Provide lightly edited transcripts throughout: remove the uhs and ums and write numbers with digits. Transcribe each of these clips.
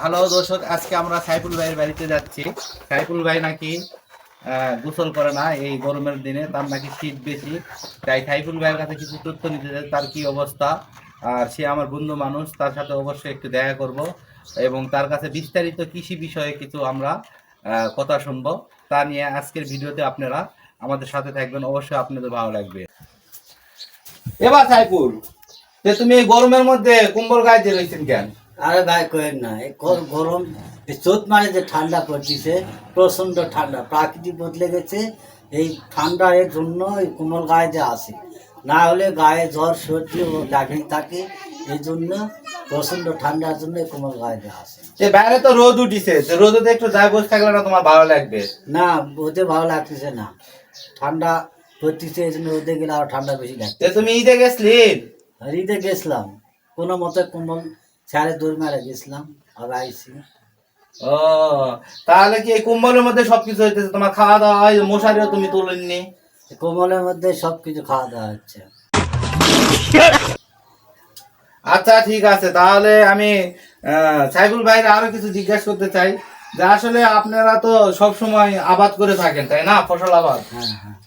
Hello দর্শক, আজকে আমরা সাইফুল ভাইয়ের বাড়িতে যাচ্ছি। সাইফুল ভাই নাকি গোসল করে না এই গরমের দিনে, তার নাকি শীত বেশি। তাই সাইফুল ভাইয়ের কাছে কিছু তথ্য নিতে চাই, তার কি অবস্থা। আর সে আমার বন্ধু মানুষ, তার সাথে অবশ্যই একটু দেখা করব এবং তার কাছে বিস্তারিত কৃষি বিষয়ে কিছু আমরা কথা শুনবো। তা নিয়ে আজকের ভিডিওতে আপনারা আমাদের সাথে থাকবেন, অবশ্যই আপনাদের ভালো লাগবে। এবার সাইফুল, যে তুমি এই গরমের মধ্যে কম্বল গায়ে রয়েছেন কেন? আরে ভাই কয়েন না, এই গরম চোদ্দ মাসে যে ঠান্ডা পড়তেছে, প্রচন্ড ঠান্ডা, প্রাকৃতিক বদলে গেছে। এই ঠান্ডা এর জন্য এই কোমল গায়ে যে আসে, না হলে গায়ে জ্বর সর্দি ও লাগেই থাকে। এই জন্য প্রচন্ড ঠান্ডার জন্য এই কোমল গায়ে যে আসে। যে বাইরে তো রোদ উঠিছে, রোদে একটু যায় বসে থাকলে না তোমার ভালো লাগবে? না, ওতে ভালো লাগতেছে না, ঠান্ডা পড়তেছে, এই জন্য রোদে গেলে আরো ঠান্ডা বেশি লাগছে। তুমি ঈদে গেছলি? আর ঈদে গেছিলাম, কোনো মতে কোমল ছাড়ে দৌড় মারে গেছিলাম, আবার আইসি। ও, তাহলে কি এই কম্বলের মধ্যে সবকিছু হইতেছে? তোমার খাওয়া দাওয়া হয়, মশারিও তুমি তোলেননি? কোমলের মধ্যে সবকিছু খাওয়া দাওয়া হচ্ছে। আচ্ছা ঠিক আছে, তাহলে আমি সাইফুল ভাইয়ের আরো কিছু জিজ্ঞাসা করতে চাই। যে আসলে আপনারা তো সব সময় আবাদ করে থাকেন, তাই না? ফসল আবাদ। হ্যাঁ হ্যাঁ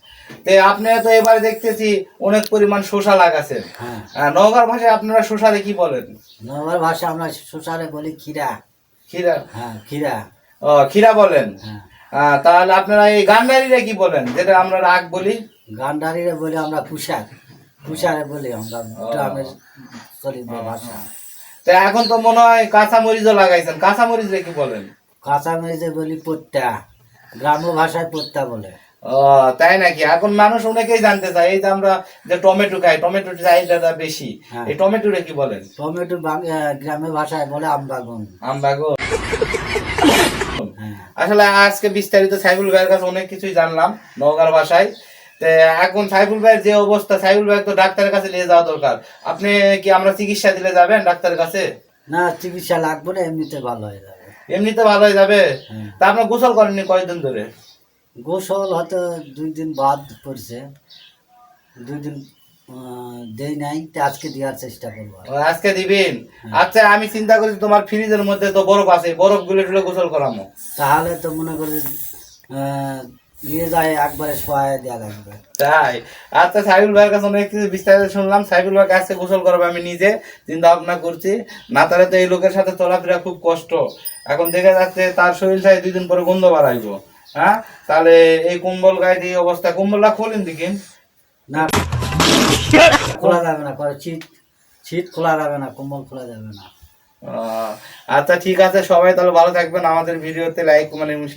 আপনারা তো এবারে দেখতেছি অনেক পরিমাণ শসা লাগাছেন। হ্যাঁ। নওগাঁর ভাষায় আপনারা শসারে কি বলেন? নগর ভাষা আমরা শসারে বলি খিরা। খিরা? হ্যাঁ, খিরা। ও, খিরা বলেন। হ্যাঁ। তাহলে আপনারা এই গান্ধারিরা কি বলেন, যেটা আমরা রাগ বলি? গান্ডারিরে বলি আমরা কুষার, কুষারে বলি আমরা গ্রামের চলিত ভাষা। তা এখন তো মনে হয় কাঁচা মরিচও লাগাইছেন, কাঁচা মরিচ কি বলেন? কাঁচা মরিচে বলি পত্তা, গ্রাম্য ভাষায় পত্তা বলে। ও তাই নাকি? এখন মানুষ অনেকেই জানতে চায়, এই যে আমরা যে টমেটো খাই, টমেটোর চাহিদাটা বেশি, এই টমেটোরে কি বলেন? টমেটো গ্রামের ভাষায় বলে আমবাগুন। আমবাগুন। আসলে আজকে বিস্তারিত সাইফুল ভাইয়ের কাছে অনেক কিছুই জানলাম নওগাঁর ভাষায়। এখন সাইফুল ভাইয়ের যে অবস্থা, সাইফুল ভাই তো ডাক্তারের কাছে নিয়ে যাওয়া দরকার। আপনি কি আমরা চিকিৎসা দিলে যাবেন ডাক্তারের কাছে? না, চিকিৎসা লাগবে না, এমনিতে ভালো হয়ে যাবে। এমনিতে ভালো হয়ে যাবে? তা আপনার গোসল করেননি কয়েকদিন ধরে? গোসল হয়তো 2 দিন বাদ পড়ছে, 2 দিন দেই নাই, তো আজকে দেওয়ার চেষ্টা করবো। আজকে দিবেন? আচ্ছা, আমি চিন্তা করি তোমার ফ্রিজের মধ্যে তো বরফ আছে, বরফ গুলো টুলে গোসল করামো। তাহলে তো মনে করি নিয়ে যায় একবারে শোয়া দেওয়া লাগবে। তাই? আচ্ছা, সাইফুল ভাইয়ের কাছে অনেক কিছু বিস্তারিত শুনলাম। সাইফুল ভাইকে আজকে গোসল করাবো, আমি নিজে চিন্তা ভাবনা করছি। না তাহলে তো এই লোকের সাথে চলাফেরা খুব কষ্ট। এখন দেখা যাচ্ছে তার শরীর সাথে 2 দিন পরে গন্ধ বাড়াইবো। হ্যাঁ, তাহলে এই কম্বল গায়ে দিয়ে অবস্থা, কম্বলটা খোলেন দেখি। না, খোলা যাবে না, পরে শীত খোলা যাবে না, কম্বল খোলা যাবে না। আচ্ছা ঠিক আছে, সবাই তাহলে ভালো থাকবেন। আমাদের ভিডিওতে লাইক কমেন্ট এবং